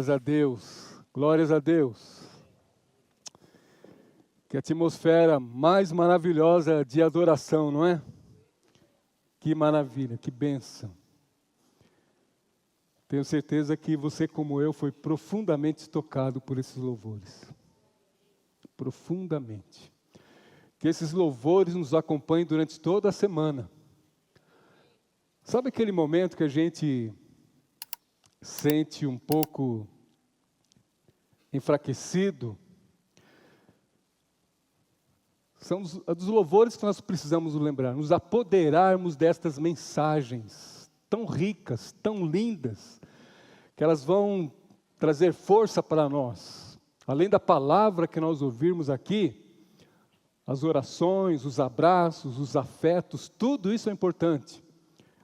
Glórias a Deus, glórias a Deus. Que atmosfera mais maravilhosa de adoração, não é? Que maravilha, que bênção. Tenho certeza que você, como eu, foi profundamente tocado por esses louvores. Profundamente. Que esses louvores nos acompanhem durante toda a semana. Sabe aquele momento que a gente sente um pouco enfraquecido? São dos louvores que nós precisamos lembrar, nos apoderarmos destas mensagens tão ricas, tão lindas, que elas vão trazer força para nós. Além da palavra que nós ouvirmos aqui, as orações, os abraços, os afetos, tudo isso é importante.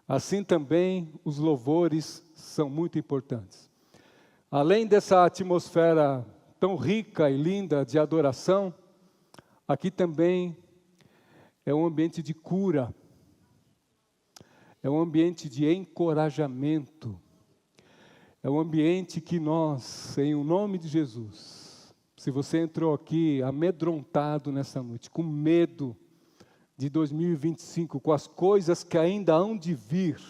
Assim também os louvores são muito importantes. Além dessa atmosfera tão rica e linda de adoração, aqui também é um ambiente de cura, é um ambiente de encorajamento, é um ambiente que nós, em o nome de Jesus, se você entrou aqui amedrontado nessa noite, com medo de 2025, com as coisas que ainda hão de vir,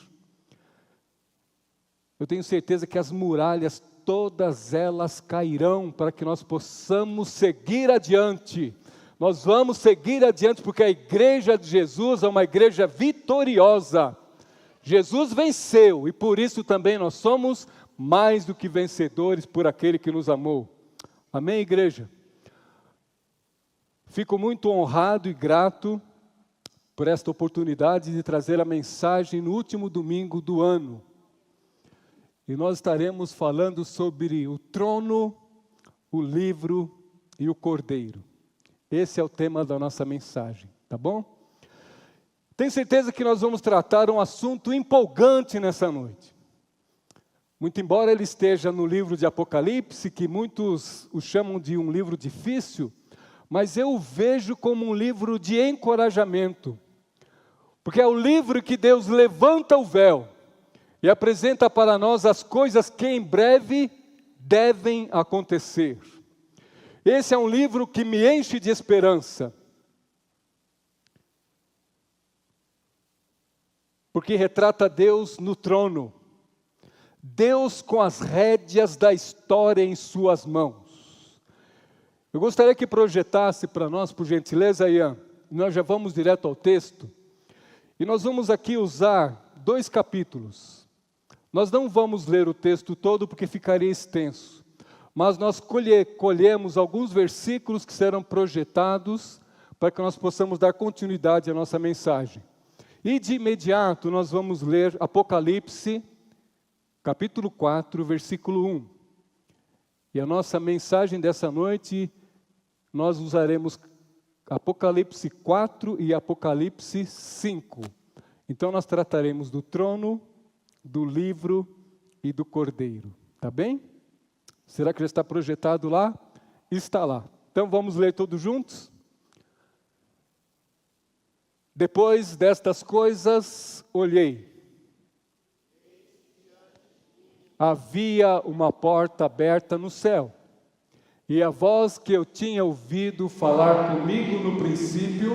eu tenho certeza que as muralhas, todas elas cairão para que nós possamos seguir adiante. Nós vamos seguir adiante porque a igreja de Jesus é uma igreja vitoriosa. Jesus venceu e por isso também nós somos mais do que vencedores por aquele que nos amou. Amém, igreja? Fico muito honrado e grato por esta oportunidade de trazer a mensagem no último domingo do ano. E nós estaremos falando sobre o trono, o livro e o cordeiro. Esse é o tema da nossa mensagem, tá bom? Tenho certeza que nós vamos tratar um assunto empolgante nessa noite. Muito embora ele esteja no livro de Apocalipse, que muitos o chamam de um livro difícil, mas eu o vejo como um livro de encorajamento. Porque é o livro que Deus levanta o véu e apresenta para nós as coisas que em breve devem acontecer. Esse é um livro que me enche de esperança. Porque retrata Deus no trono. Deus com as rédeas da história em suas mãos. Eu gostaria que projetasse para nós, por gentileza, Ian. Nós já vamos direto ao texto. E nós vamos aqui usar 2 capítulos. Nós não vamos ler o texto todo porque ficaria extenso. Mas nós colhemos alguns versículos que serão projetados para que nós possamos dar continuidade à nossa mensagem. E de imediato nós vamos ler Apocalipse, capítulo 4, versículo 1. E a nossa mensagem dessa noite, nós usaremos Apocalipse 4 e Apocalipse 5. Então nós trataremos do trono, do livro e do cordeiro. Tá bem? Será que já está projetado lá? Está lá. Então vamos ler todos juntos? Depois destas coisas, olhei. Havia uma porta aberta no céu. E a voz que eu tinha ouvido falar comigo no princípio,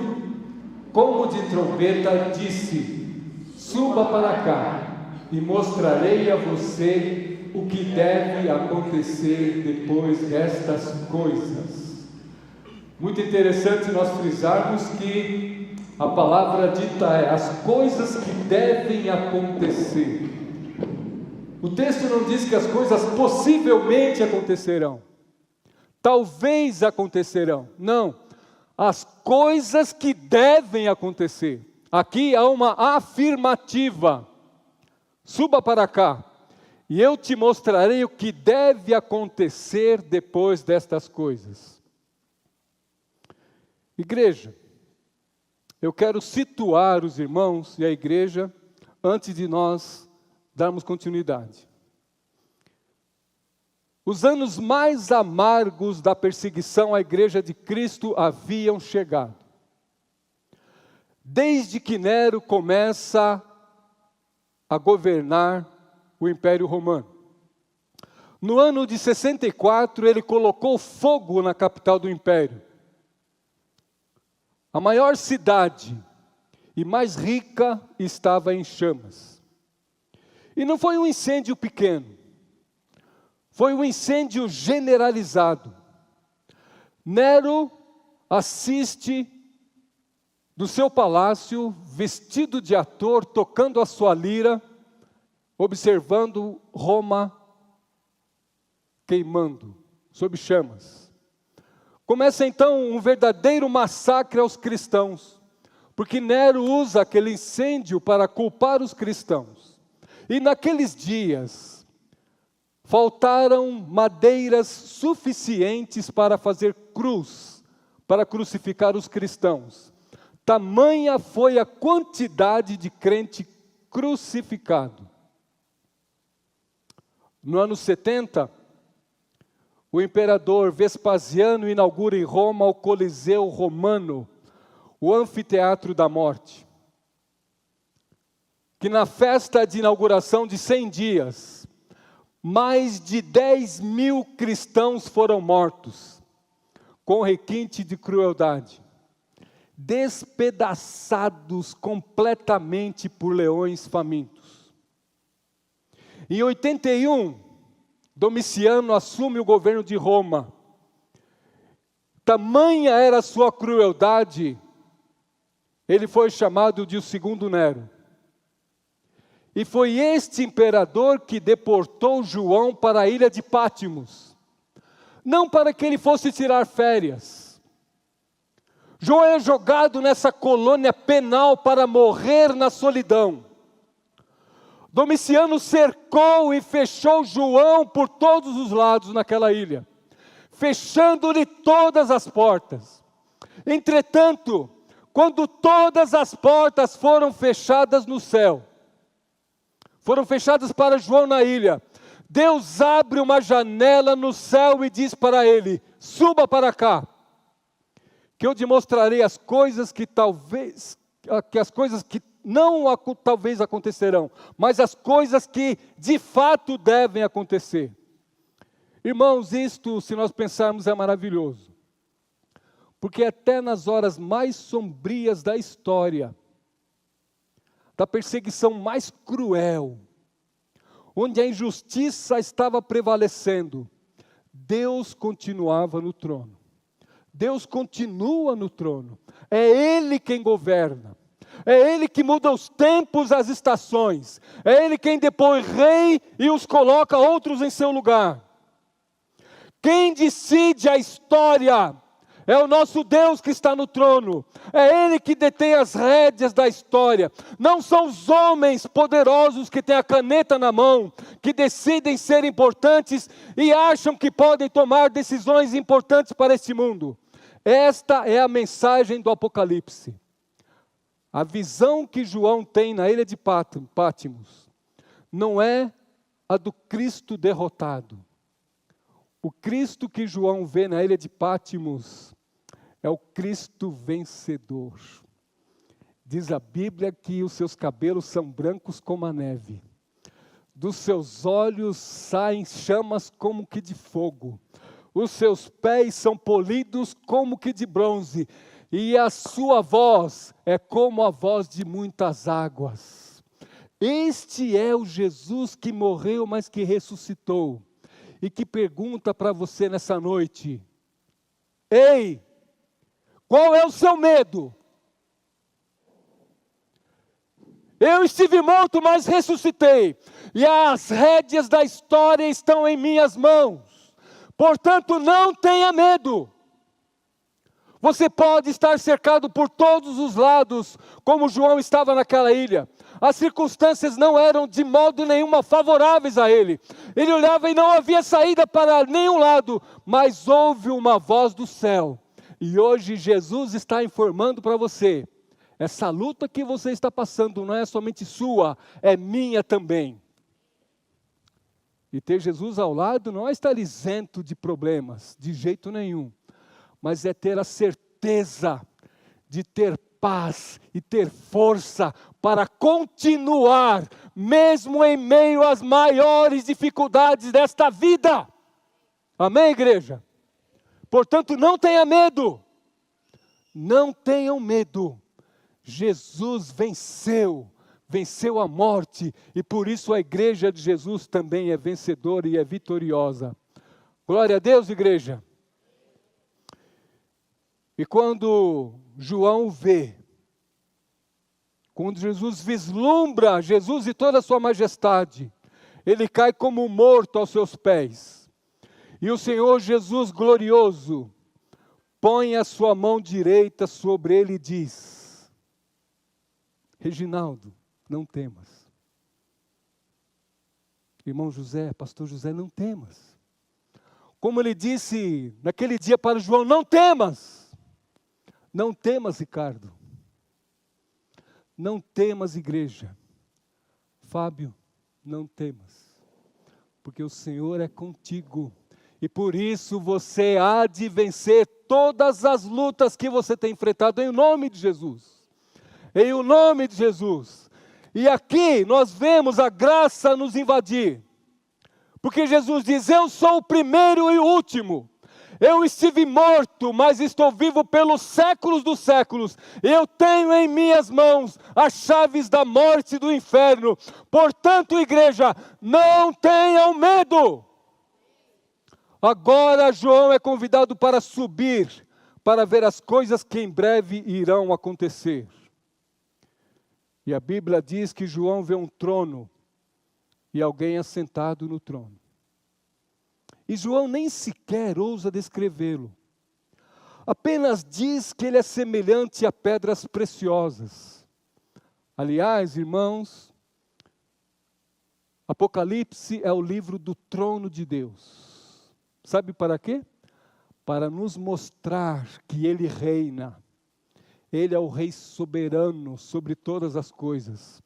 como de trombeta, disse: suba para cá e mostrarei a você o que deve acontecer depois destas coisas. Muito interessante nós frisarmos que a palavra dita é as coisas que devem acontecer. O texto não diz que as coisas possivelmente acontecerão, talvez acontecerão. Não, as coisas que devem acontecer. Aqui há uma afirmativa. Suba para cá. E eu te mostrarei o que deve acontecer depois destas coisas. Igreja, eu quero situar os irmãos e a igreja antes de nós darmos continuidade. Os anos mais amargos da perseguição à igreja de Cristo haviam chegado. Desde que Nero começa a governar o Império Romano. No ano de 64, ele colocou fogo na capital do império. A maior cidade e mais rica estava em chamas. E não foi um incêndio pequeno, foi um incêndio generalizado. Nero assiste do seu palácio, vestido de ator, tocando a sua lira, observando Roma queimando, sob chamas. Começa então um verdadeiro massacre aos cristãos, porque Nero usa aquele incêndio para culpar os cristãos. E naqueles dias, faltaram madeiras suficientes para fazer cruz, para crucificar os cristãos. Tamanha foi a quantidade de crente crucificado. No ano 70, o imperador Vespasiano inaugura em Roma o Coliseu Romano, o anfiteatro da morte. Que na festa de inauguração de 100 dias, mais de 10.000 cristãos foram mortos, com requinte de crueldade, despedaçados completamente por leões famintos. Em 81, Domiciano assume o governo de Roma. Tamanha era a sua crueldade, ele foi chamado de o segundo Nero. E foi este imperador que deportou João para a ilha de Pátimos, não para que ele fosse tirar férias. João é jogado nessa colônia penal para morrer na solidão. Domiciano cercou e fechou João por todos os lados naquela ilha, fechando-lhe todas as portas. Entretanto, quando todas as portas foram fechadas no céu, foram fechadas para João na ilha, Deus abre uma janela no céu e diz para ele: suba para cá, que eu te mostrarei as coisas que talvez talvez acontecerão, mas as coisas que de fato devem acontecer. Irmãos, isto, se nós pensarmos, é maravilhoso, porque até nas horas mais sombrias da história, da perseguição mais cruel, onde a injustiça estava prevalecendo, Deus continuava no trono. Deus continua no trono. É Ele quem governa. É Ele que muda os tempos, as estações. É Ele quem depõe rei e os coloca outros em seu lugar. Quem decide a história é o nosso Deus que está no trono. É Ele que detém as rédeas da história. Não são os homens poderosos que têm a caneta na mão, que decidem ser importantes e acham que podem tomar decisões importantes para este mundo. Esta é a mensagem do Apocalipse. A visão que João tem na ilha de Pátimos não é a do Cristo derrotado. O Cristo que João vê na ilha de Pátimos é o Cristo vencedor. Diz a Bíblia que os seus cabelos são brancos como a neve. Dos seus olhos saem chamas como que de fogo. Os seus pés são polidos como que de bronze. E a sua voz é como a voz de muitas águas. Este é o Jesus que morreu, mas que ressuscitou. E que pergunta para você nessa noite: ei, qual é o seu medo? Eu estive morto, mas ressuscitei. E as rédeas da história estão em minhas mãos. Portanto, não tenha medo. Você pode estar cercado por todos os lados, como João estava naquela ilha. As circunstâncias não eram de modo nenhum favoráveis a ele. Ele olhava e não havia saída para nenhum lado, mas houve uma voz do céu. E hoje Jesus está informando para você: essa luta que você está passando não é somente sua, é minha também. E ter Jesus ao lado não é estar isento de problemas, de jeito nenhum. Mas é ter a certeza de ter paz e ter força para continuar, mesmo em meio às maiores dificuldades desta vida. Amém, igreja? Portanto, não tenha medo. Não tenham medo. Jesus venceu a morte, e por isso a igreja de Jesus também é vencedora e é vitoriosa. Glória a Deus, igreja. E quando João vê, quando Jesus vislumbra Jesus e toda a sua majestade, ele cai como morto aos seus pés. E o Senhor Jesus glorioso põe a sua mão direita sobre ele e diz: Reginaldo, não temas. Irmão José, pastor José, não temas. Como ele disse naquele dia para João: não temas. Não temas, Ricardo. Não temas, igreja. Fábio, não temas. Porque o Senhor é contigo. E por isso você há de vencer todas as lutas que você tem enfrentado em nome de Jesus. Em o nome de Jesus. E aqui nós vemos a graça nos invadir. Porque Jesus diz: eu sou o primeiro e o último. Eu estive morto, mas estou vivo pelos séculos dos séculos. Eu tenho em minhas mãos as chaves da morte e do inferno. Portanto, igreja, não tenham medo. Agora João é convidado para subir, para ver as coisas que em breve irão acontecer. E a Bíblia diz que João vê um trono e alguém assentado no trono. E João nem sequer ousa descrevê-lo. Apenas diz que ele é semelhante a pedras preciosas. Aliás, irmãos, Apocalipse é o livro do trono de Deus. Sabe para quê? Para nos mostrar que Ele reina. Ele é o Rei soberano sobre todas as coisas.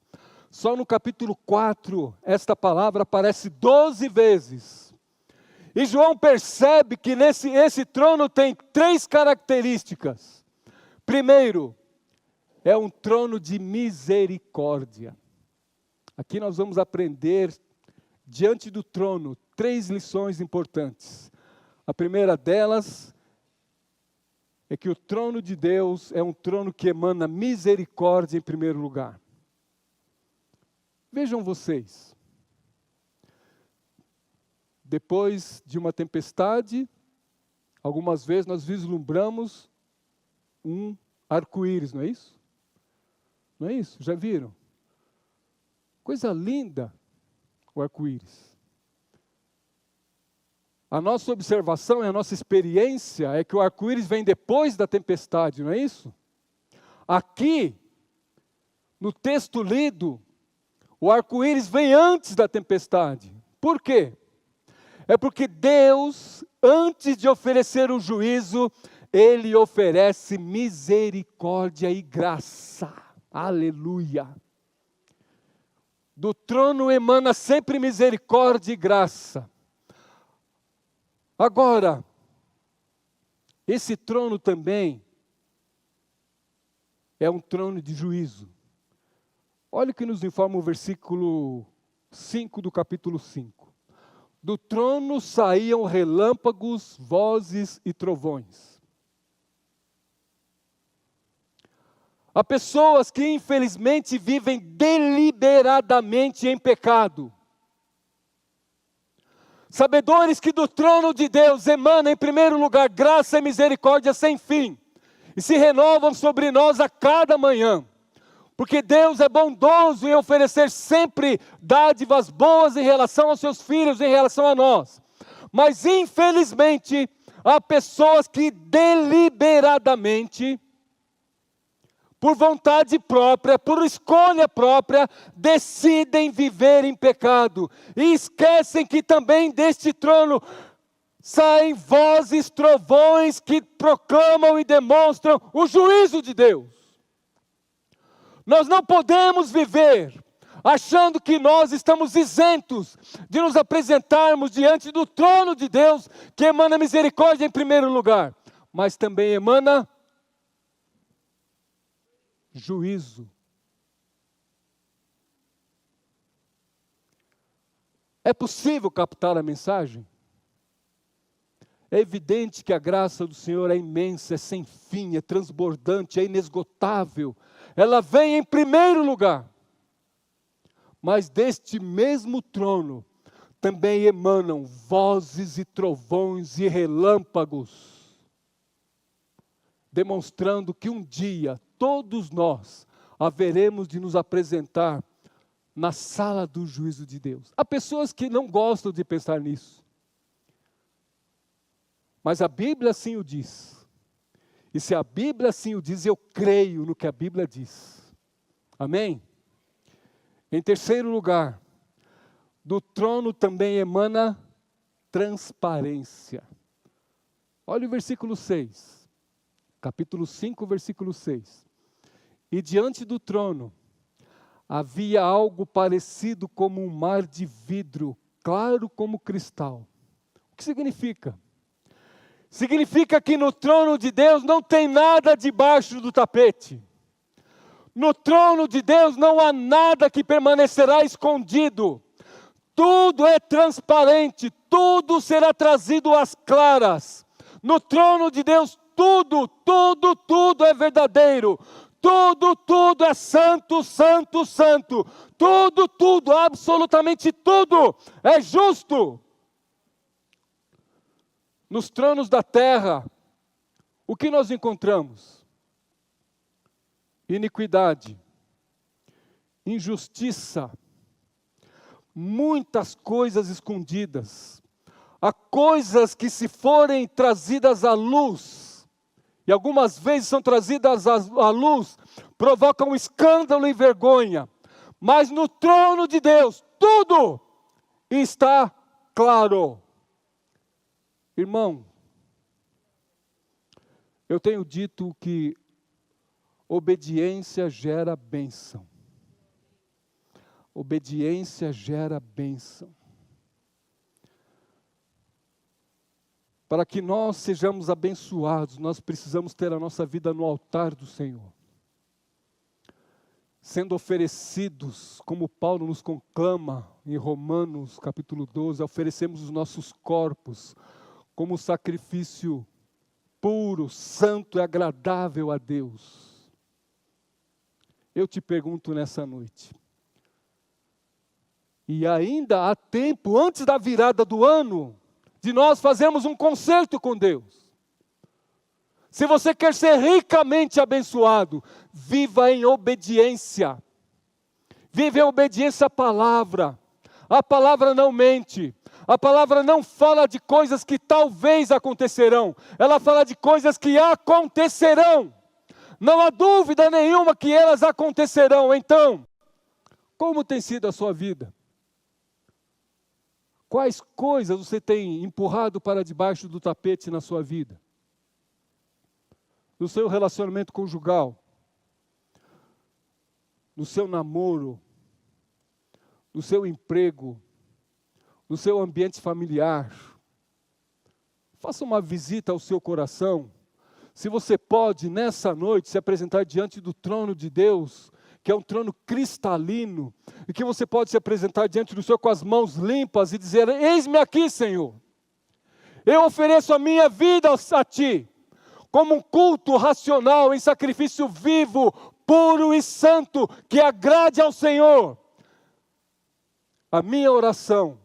Só no capítulo 4, esta palavra aparece 12 vezes. E João percebe que esse trono tem 3 características. Primeiro, é um trono de misericórdia. Aqui nós vamos aprender, diante do trono, 3 lições importantes. A primeira delas é que o trono de Deus é um trono que emana misericórdia em primeiro lugar. Vejam vocês. Depois de uma tempestade, algumas vezes nós vislumbramos um arco-íris, não é isso? Não é isso? Já viram? Coisa linda, o arco-íris. A nossa observação e a nossa experiência é que o arco-íris vem depois da tempestade, não é isso? Aqui, no texto lido, o arco-íris vem antes da tempestade. Por quê? É porque Deus, antes de oferecer o juízo, Ele oferece misericórdia e graça. Aleluia! Do trono emana sempre misericórdia e graça. Agora, esse trono também é um trono de juízo. Olha o que nos informa o versículo 5 do capítulo 5. Do trono saíam relâmpagos, vozes e trovões. Há pessoas que infelizmente vivem deliberadamente em pecado. Sabedores que do trono de Deus emana em primeiro lugar graça e misericórdia sem fim. E se renovam sobre nós a cada manhã. Porque Deus é bondoso em oferecer sempre dádivas boas em relação aos seus filhos, em relação a nós. Mas infelizmente, há pessoas que deliberadamente, por vontade própria, por escolha própria, decidem viver em pecado. E esquecem que também deste trono saem vozes, trovões que proclamam e demonstram o juízo de Deus. Nós não podemos viver achando que nós estamos isentos de nos apresentarmos diante do trono de Deus, que emana misericórdia em primeiro lugar, mas também emana juízo. É possível captar a mensagem? É evidente que a graça do Senhor é imensa, é sem fim, é transbordante, é inesgotável. Ela vem em primeiro lugar. Mas deste mesmo trono também emanam vozes e trovões e relâmpagos, demonstrando que um dia todos nós haveremos de nos apresentar na sala do juízo de Deus. Há pessoas que não gostam de pensar nisso. Mas a Bíblia assim o diz. E se a Bíblia assim o diz, eu creio no que a Bíblia diz. Amém? Em terceiro lugar, do trono também emana transparência. Olha o versículo 6. Capítulo 5, versículo 6. E diante do trono havia algo parecido como um mar de vidro, claro como cristal. O que significa? Significa que no trono de Deus não tem nada debaixo do tapete. No trono de Deus não há nada que permanecerá escondido. Tudo é transparente, tudo será trazido às claras. No trono de Deus tudo é verdadeiro. Tudo é santo, santo, santo. Tudo, absolutamente tudo é justo. Nos tronos da terra, o que nós encontramos? Iniquidade, injustiça, muitas coisas escondidas. Há coisas que, se forem trazidas à luz, e algumas vezes são trazidas à luz, provocam escândalo e vergonha. Mas no trono de Deus, tudo está claro. Irmão, eu tenho dito que obediência gera bênção. Obediência gera bênção. Para que nós sejamos abençoados, nós precisamos ter a nossa vida no altar do Senhor. Sendo oferecidos, como Paulo nos conclama em Romanos capítulo 12, oferecemos os nossos corpos como sacrifício puro, santo e agradável a Deus. Eu te pergunto nessa noite, e ainda há tempo, antes da virada do ano, de nós fazermos um concerto com Deus. Se você quer ser ricamente abençoado, viva em obediência. Viva em obediência à palavra. A palavra não mente. A palavra não fala de coisas que talvez acontecerão. Ela fala de coisas que acontecerão. Não há dúvida nenhuma que elas acontecerão. Então, como tem sido a sua vida? Quais coisas você tem empurrado para debaixo do tapete na sua vida? No seu relacionamento conjugal, no seu namoro, no seu emprego, no seu ambiente familiar. Faça uma visita ao seu coração. Se você pode, nessa noite, se apresentar diante do trono de Deus, que é um trono cristalino, e que você pode se apresentar diante do Senhor com as mãos limpas e dizer: eis-me aqui, Senhor. Eu ofereço a minha vida a Ti, como um culto racional, em sacrifício vivo, puro e santo, que agrade ao Senhor. A minha oração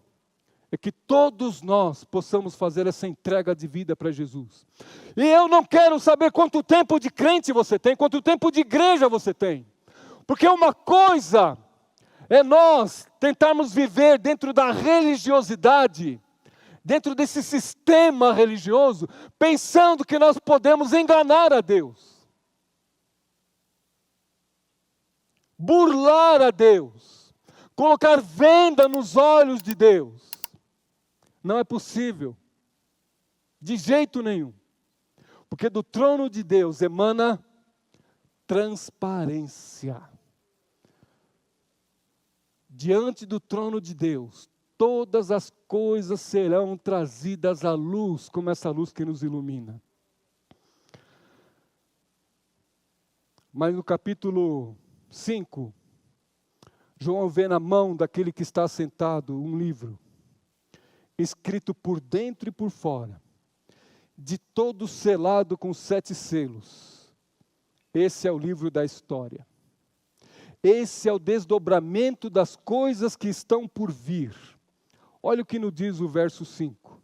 é que todos nós possamos fazer essa entrega de vida para Jesus. E eu não quero saber quanto tempo de crente você tem, quanto tempo de igreja você tem. Porque uma coisa é nós tentarmos viver dentro da religiosidade, dentro desse sistema religioso, pensando que nós podemos enganar a Deus, burlar a Deus, colocar venda nos olhos de Deus. Não é possível, de jeito nenhum, porque do trono de Deus emana transparência. Diante do trono de Deus, todas as coisas serão trazidas à luz, como essa luz que nos ilumina. Mas no capítulo 5, João vê na mão daquele que está sentado um livro. escrito por dentro e por fora, de todo selado com 7 selos. Esse é o livro da história. Esse é o desdobramento das coisas que estão por vir. Olha o que nos diz o verso 5.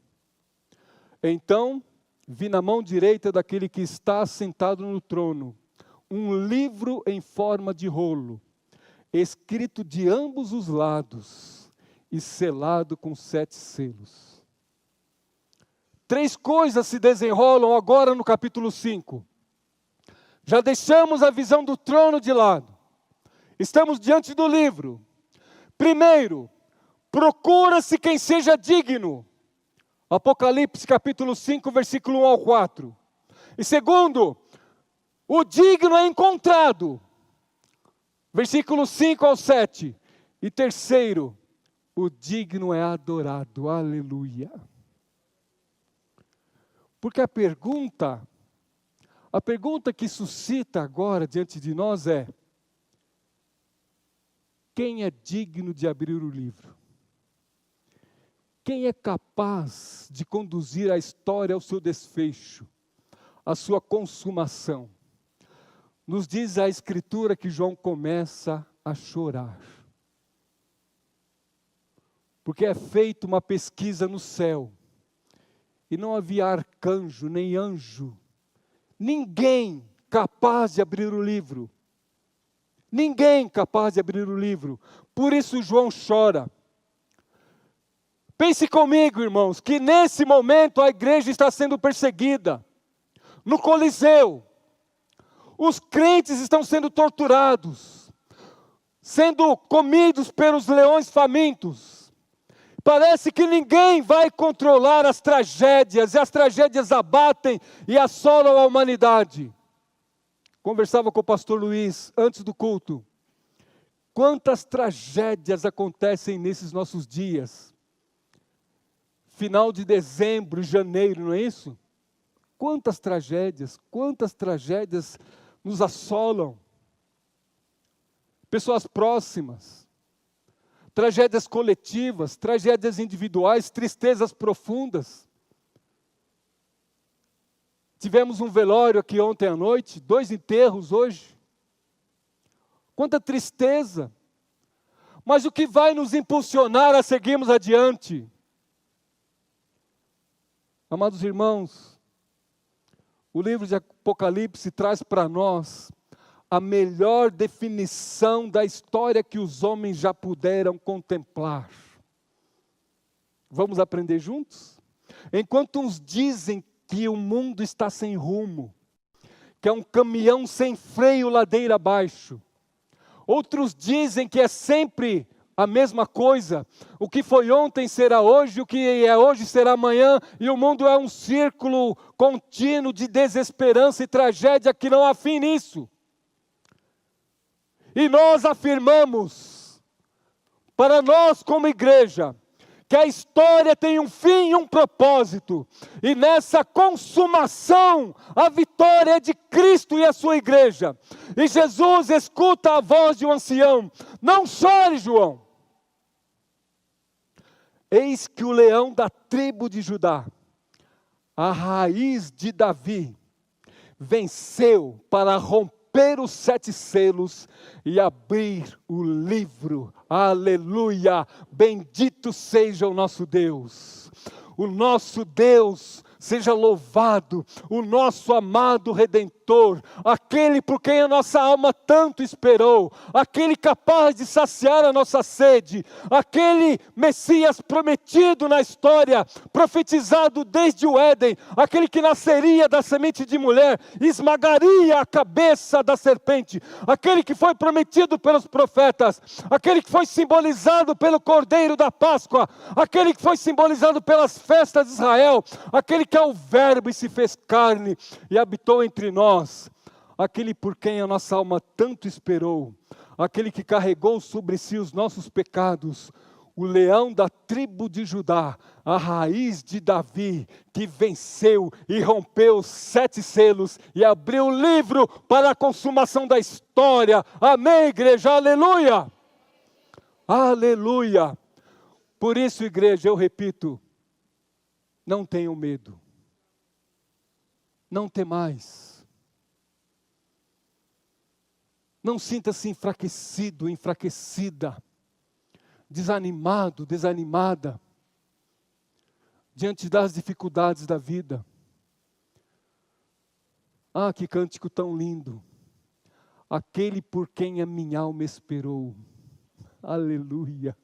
Então, vi na mão direita daquele que está assentado no trono, um livro em forma de rolo, escrito de ambos os lados e selado com 7 selos. 3 coisas se desenrolam agora no capítulo 5. Já deixamos a visão do trono de lado. Estamos diante do livro. Primeiro, procura-se quem seja digno. Apocalipse capítulo 5, versículo 1 ao 4. E segundo, o digno é encontrado. Versículo 5 ao 7. E terceiro, o digno é adorado. Aleluia. Porque a pergunta que suscita agora diante de nós é: quem é digno de abrir o livro? Quem é capaz de conduzir a história ao seu desfecho, à sua consumação? Nos diz a Escritura que João começa a chorar. Porque é feita uma pesquisa no céu, e não havia arcanjo, nem anjo, ninguém capaz de abrir o livro. Ninguém capaz de abrir o livro. Por isso João chora. Pense comigo, irmãos, que nesse momento a igreja está sendo perseguida. No Coliseu, os crentes estão sendo torturados, sendo comidos pelos leões famintos. Parece que ninguém vai controlar as tragédias, e as tragédias abatem e assolam a humanidade. Conversava com o pastor Luiz antes do culto. Quantas tragédias acontecem nesses nossos dias? Final de dezembro, janeiro, não é isso? Quantas tragédias nos assolam. Pessoas próximas, tragédias coletivas, tragédias individuais, tristezas profundas. Tivemos um velório aqui ontem à noite, 2 enterros hoje. Quanta tristeza. Mas o que vai nos impulsionar a seguirmos adiante? Amados irmãos, o livro de Apocalipse traz para nós a melhor definição da história que os homens já puderam contemplar. Vamos aprender juntos? Enquanto uns dizem que o mundo está sem rumo, que é um caminhão sem freio ladeira abaixo. Outros dizem que é sempre a mesma coisa. O que foi ontem será hoje, o que é hoje será amanhã, e o mundo é um círculo contínuo de desesperança e tragédia que não há fim nisso. E nós afirmamos, para nós como igreja, que a história tem um fim e um propósito, e nessa consumação, a vitória é de Cristo e a sua igreja. E Jesus escuta a voz de um ancião: não chore, João. Eis que o leão da tribo de Judá, a raiz de Davi, venceu para romper os 7 selos e abrir o livro. Aleluia! Bendito seja o nosso Deus. O nosso Deus seja louvado, o nosso amado Redentor, aquele por quem a nossa alma tanto esperou, aquele capaz de saciar a nossa sede, aquele Messias prometido na história, profetizado desde o Éden, aquele que nasceria da semente de mulher, esmagaria a cabeça da serpente, aquele que foi prometido pelos profetas, aquele que foi simbolizado pelo Cordeiro da Páscoa, aquele que foi simbolizado pelas festas de Israel, aquele que é o Verbo e se fez carne e habitou entre nós, aquele por quem a nossa alma tanto esperou, aquele que carregou sobre si os nossos pecados, o leão da tribo de Judá, a raiz de Davi, que venceu e rompeu os 7 selos e abriu o livro para a consumação da história. Amém, igreja? Aleluia! Aleluia! Por isso, igreja, eu repito, Não tenham medo. Não temais. Não sinta-se enfraquecido, enfraquecida, desanimado, desanimada, diante das dificuldades da vida. Ah, que cântico tão lindo. Aquele por quem a minha alma esperou. Aleluia.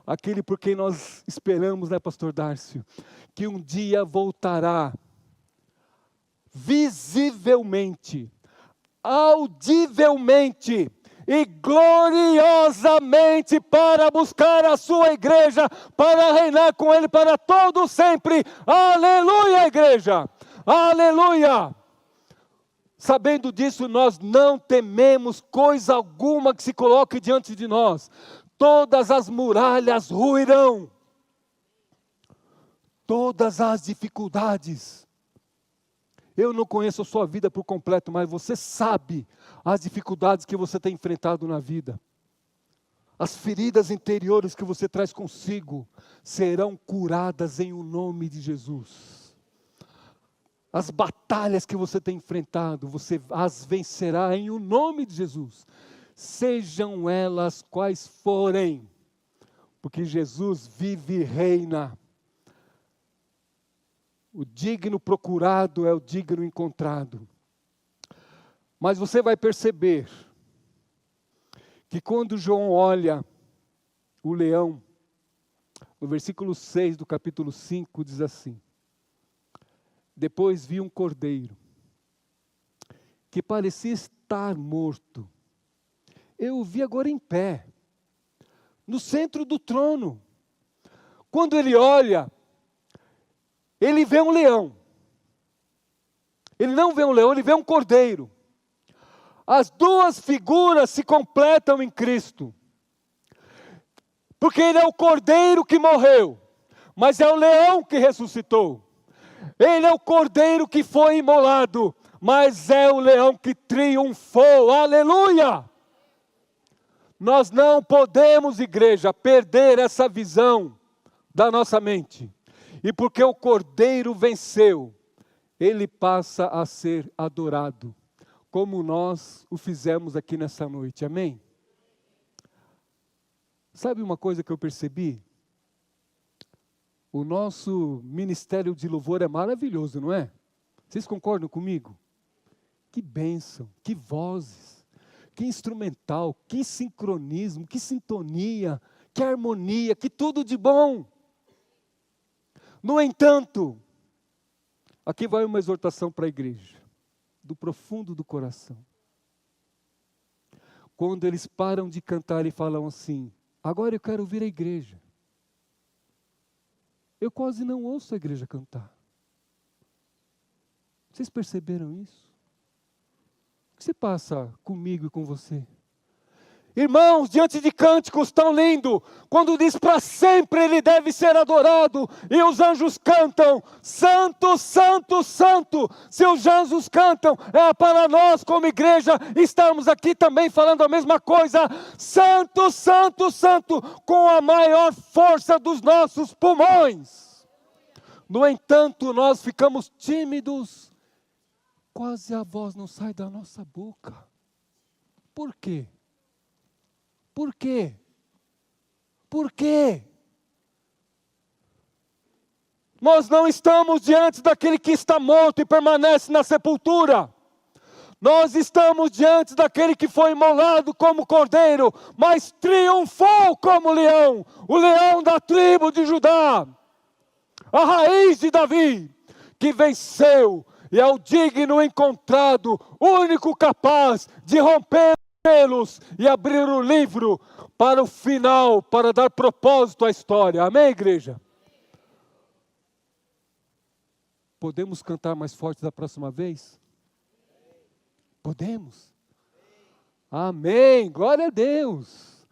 Aquele por quem nós esperamos, né, pastor Dárcio? Que um dia voltará visivelmente, audivelmente e gloriosamente para buscar a sua igreja, para reinar com ele para todo sempre. Aleluia, igreja! Aleluia! Sabendo disso, nós não tememos coisa alguma que se coloque diante de nós. Todas as muralhas ruirão. Todas as dificuldades. Eu não conheço a sua vida por completo, mas você sabe as dificuldades que você tem enfrentado na vida. As feridas interiores que você traz consigo serão curadas em o nome de Jesus. As batalhas que você tem enfrentado, você as vencerá em o nome de Jesus. Sejam elas quais forem, porque Jesus vive e reina. O digno procurado é o digno encontrado. Mas você vai perceber que quando João olha o leão, no versículo 6 do capítulo 5, diz assim: depois vi um cordeiro, que parecia estar morto. Eu o vi agora em pé, no centro do trono. Quando ele olha, ele vê um leão. Ele não vê um leão, ele vê um cordeiro. As duas figuras se completam em Cristo. Porque ele é o cordeiro que morreu, mas é o leão que ressuscitou. Ele é o cordeiro que foi imolado, mas é o leão que triunfou. Aleluia! Nós não podemos, igreja, perder essa visão da nossa mente. E porque o cordeiro venceu, ele passa a ser adorado, como nós o fizemos aqui nessa noite. Amém? Sabe uma coisa que eu percebi? O nosso ministério de louvor é maravilhoso, não é? Vocês concordam comigo? Que bênção, que vozes, que instrumental, que sincronismo, que sintonia, que harmonia, que tudo de bom. No entanto, aqui vai uma exortação para a igreja, do profundo do coração. Quando eles param de cantar e falam assim: agora eu quero ouvir a igreja. Eu quase não ouço a igreja cantar. Vocês perceberam isso? O que se passa comigo e com você? Irmãos, diante de cânticos tão lindos, quando diz para sempre ele deve ser adorado, e os anjos cantam, santo, santo, santo. Se os anjos cantam, é para nós como igreja, estamos aqui também falando a mesma coisa, santo, santo, santo, com a maior força dos nossos pulmões. No entanto, nós ficamos tímidos, quase a voz não sai da nossa boca. Por quê? Por quê? Por quê? Nós não estamos diante daquele que está morto e permanece na sepultura. Nós estamos diante daquele que foi imolado como cordeiro, mas triunfou como leão, o leão da tribo de Judá, a raiz de Davi, que venceu e é o digno encontrado, único capaz de romper e abrir o livro para o final, para dar propósito à história. Amém, igreja? Podemos cantar mais forte da próxima vez? Podemos? Amém, glória a Deus.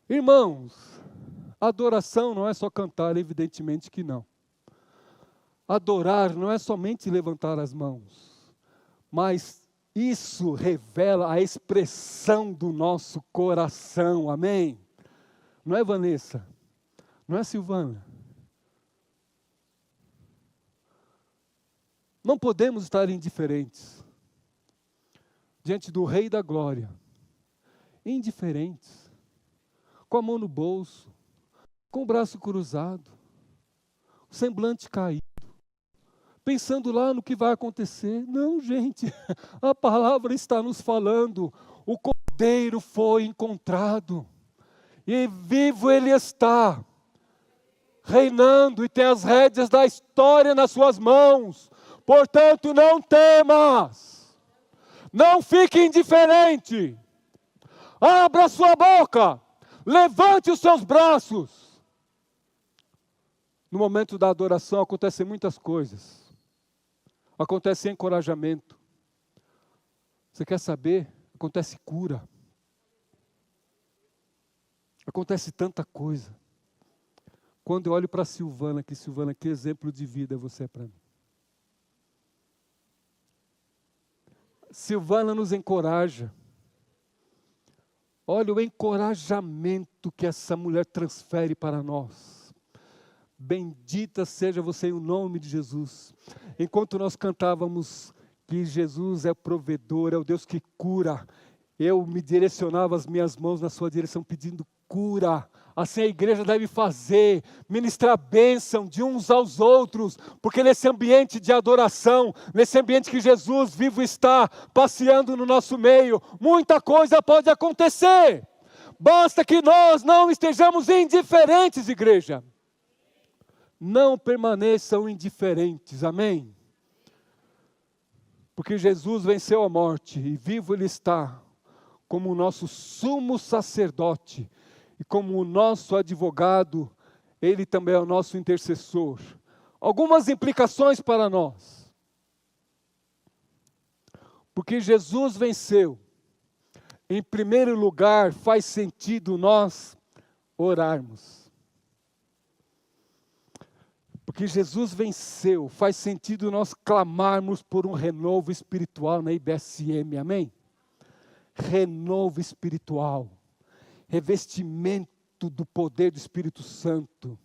Irmãos, adoração não é só cantar, evidentemente que não. Adorar não é somente levantar as mãos, mas isso revela a expressão do nosso coração, amém? Não é, Vanessa? Não é, Silvana? Não podemos estar indiferentes diante do Rei da Glória. Indiferentes, com a mão no bolso, com o braço cruzado, o semblante caído, pensando lá no que vai acontecer. Não, gente, a palavra está nos falando, o Cordeiro foi encontrado, e vivo ele está, reinando, e tem as rédeas da história nas suas mãos. Portanto, não temas, não fique indiferente, abra sua boca, levante os seus braços. No momento da adoração acontecem muitas coisas. Acontece encorajamento. Você quer saber? Acontece cura. Acontece tanta coisa. Quando eu olho para Silvana, que exemplo de vida você é para mim. Silvana nos encoraja. Olha o encorajamento que essa mulher transfere para nós. Bendita seja você em nome de Jesus. Enquanto nós cantávamos que Jesus é provedor, é o Deus que cura, eu me direcionava as minhas mãos na sua direção pedindo cura. Assim a igreja deve fazer, ministrar bênção de uns aos outros, porque nesse ambiente de adoração, nesse ambiente que Jesus vivo está, passeando no nosso meio, muita coisa pode acontecer. Basta que nós não estejamos indiferentes, igreja. Não permaneçam indiferentes, amém? Porque Jesus venceu a morte e vivo Ele está, como o nosso sumo sacerdote e como o nosso advogado, Ele também é o nosso intercessor. Algumas implicações para nós. Porque Jesus venceu, em primeiro lugar, faz sentido nós orarmos. Porque Jesus venceu, faz sentido nós clamarmos por um renovo espiritual na IBSM, amém? Renovo espiritual, revestimento do poder do Espírito Santo,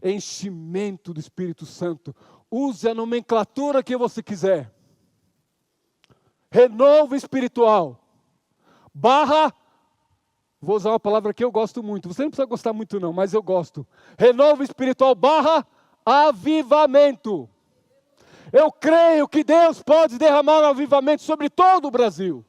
enchimento do Espírito Santo. Use a nomenclatura que você quiser. Renovo espiritual, vou usar uma palavra que eu gosto muito, você não precisa gostar muito não, mas eu gosto. Renovo espiritual / avivamento. Eu creio que Deus pode derramar um avivamento sobre todo o Brasil,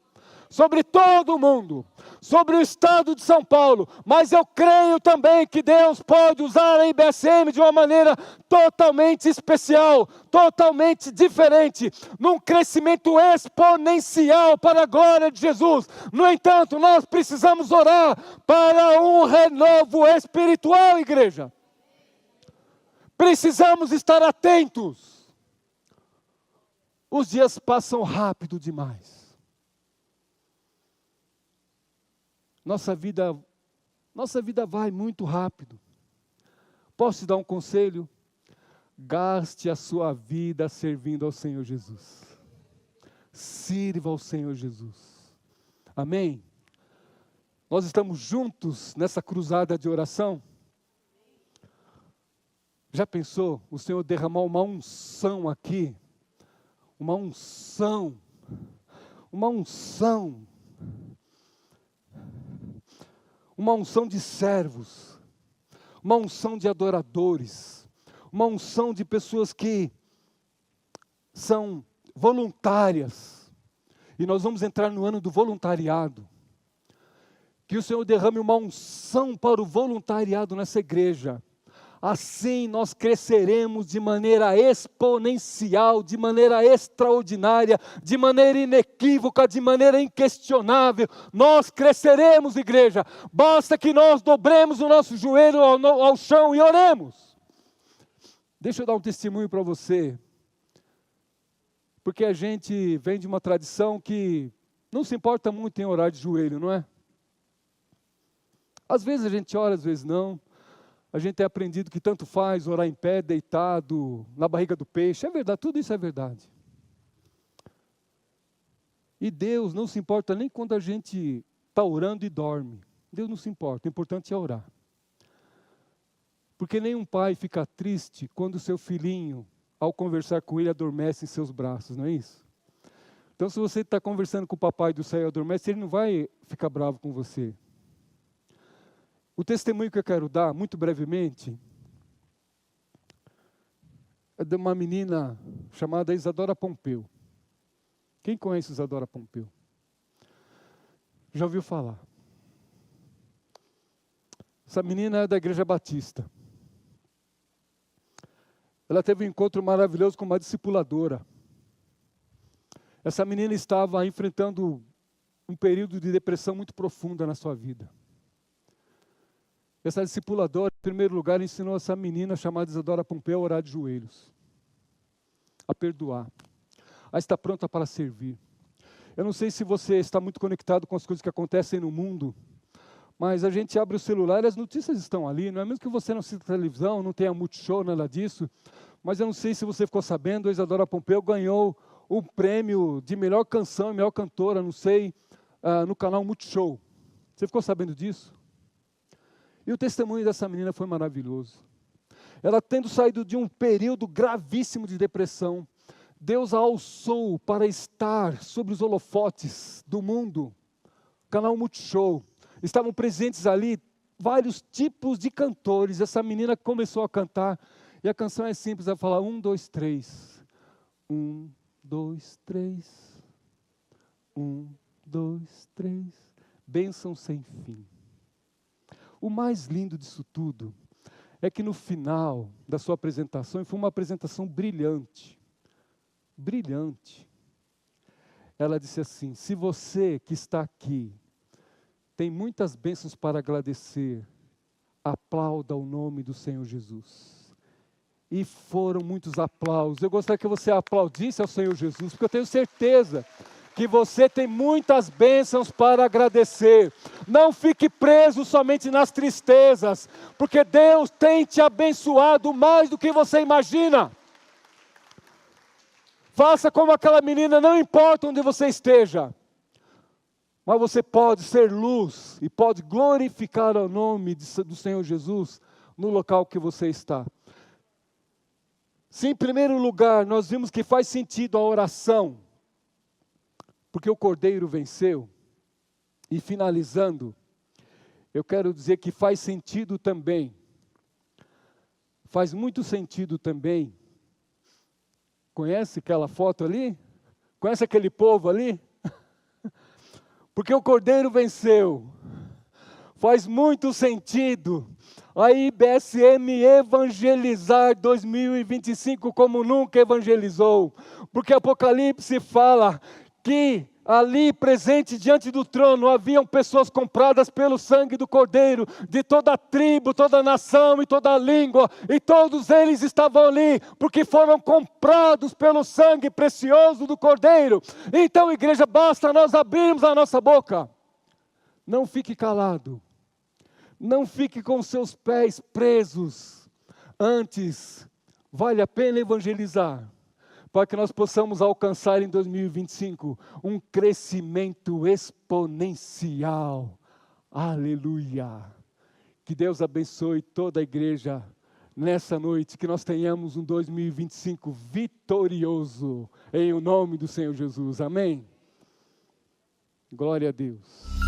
sobre todo o mundo, sobre o estado de São Paulo, mas eu creio também que Deus pode usar a IBSM de uma maneira totalmente especial, totalmente diferente, num crescimento exponencial para a glória de Jesus. No entanto, nós precisamos orar para um renovo espiritual, igreja. Precisamos estar atentos. Os dias passam rápido demais. Nossa vida vai muito rápido. Posso te dar um conselho? Gaste a sua vida servindo ao Senhor Jesus. Sirva ao Senhor Jesus. Amém? Nós estamos juntos nessa cruzada de oração. Já pensou? O Senhor derramar uma unção aqui, uma unção de servos, uma unção de adoradores, uma unção de pessoas que são voluntárias, e nós vamos entrar no ano do voluntariado, que o Senhor derrame uma unção para o voluntariado nessa igreja. Assim nós cresceremos de maneira exponencial, de maneira extraordinária, de maneira inequívoca, de maneira inquestionável. Nós cresceremos, igreja. Basta que nós dobremos o nosso joelho ao chão e oremos. Deixa eu dar um testemunho para você. Porque a gente vem de uma tradição que não se importa muito em orar de joelho, não é? Às vezes a gente ora, às vezes não. A gente tem aprendido que tanto faz orar em pé, deitado, na barriga do peixe. É verdade, tudo isso é verdade. E Deus não se importa nem quando a gente está orando e dorme. Deus não se importa, o importante é orar. Porque nenhum pai fica triste quando o seu filhinho, ao conversar com Ele, adormece em seus braços, não é isso? Então, se você está conversando com o Papai do céu e adormece, Ele não vai ficar bravo com você. O testemunho que eu quero dar, muito brevemente, é de uma menina chamada Isadora Pompeu. Quem conhece Isadora Pompeu? Já ouviu falar? Essa menina é da Igreja Batista. Ela teve um encontro maravilhoso com uma discipuladora. Essa menina estava enfrentando um período de depressão muito profunda na sua vida. Essa discipuladora, em primeiro lugar, ensinou essa menina chamada Isadora Pompeu a orar de joelhos, a perdoar, a estar pronta para servir. Eu não sei se você está muito conectado com as coisas que acontecem no mundo, mas a gente abre o celular e as notícias estão ali. Não é mesmo que você não assista televisão, não tenha Multishow, nada disso, mas eu não sei se você ficou sabendo, a Isadora Pompeu ganhou o prêmio de melhor canção e melhor cantora, não sei, no canal Multishow. Você ficou sabendo disso? E o testemunho dessa menina foi maravilhoso. Ela tendo saído de um período gravíssimo de depressão, Deus a alçou para estar sobre os holofotes do mundo, canal Multishow. Estavam presentes ali vários tipos de cantores. Essa menina começou a cantar, e a canção é simples, ela fala 1, 2, 3. 1, 2, 3. 1, 2, 3. Bênção sem fim. O mais lindo disso tudo é que no final da sua apresentação, e foi uma apresentação brilhante, brilhante, ela disse assim: se você que está aqui tem muitas bênçãos para agradecer, aplauda o nome do Senhor Jesus. E foram muitos aplausos. Eu gostaria que você aplaudisse ao Senhor Jesus, porque eu tenho certeza que você tem muitas bênçãos para agradecer. Não fique preso somente nas tristezas, porque Deus tem te abençoado mais do que você imagina. Faça como aquela menina, não importa onde você esteja, mas você pode ser luz e pode glorificar o nome do Senhor Jesus no local que você está. Se em primeiro lugar nós vimos que faz sentido a oração, porque o Cordeiro venceu, e finalizando, eu quero dizer que faz sentido também, faz muito sentido também. Conhece aquela foto ali? Conhece aquele povo ali? Porque o Cordeiro venceu. Faz muito sentido a IBSM evangelizar 2025 como nunca evangelizou. Porque Apocalipse fala que ali presente diante do trono haviam pessoas compradas pelo sangue do Cordeiro, de toda tribo, toda nação e toda língua, e todos eles estavam ali, porque foram comprados pelo sangue precioso do Cordeiro. Então, igreja, basta nós abrirmos a nossa boca. Não fique calado, não fique com seus pés presos, antes, vale a pena evangelizar, para que nós possamos alcançar em 2025 um crescimento exponencial. Aleluia! Que Deus abençoe toda a igreja nessa noite, que nós tenhamos um 2025 vitorioso, em o nome do Senhor Jesus. Amém? Glória a Deus.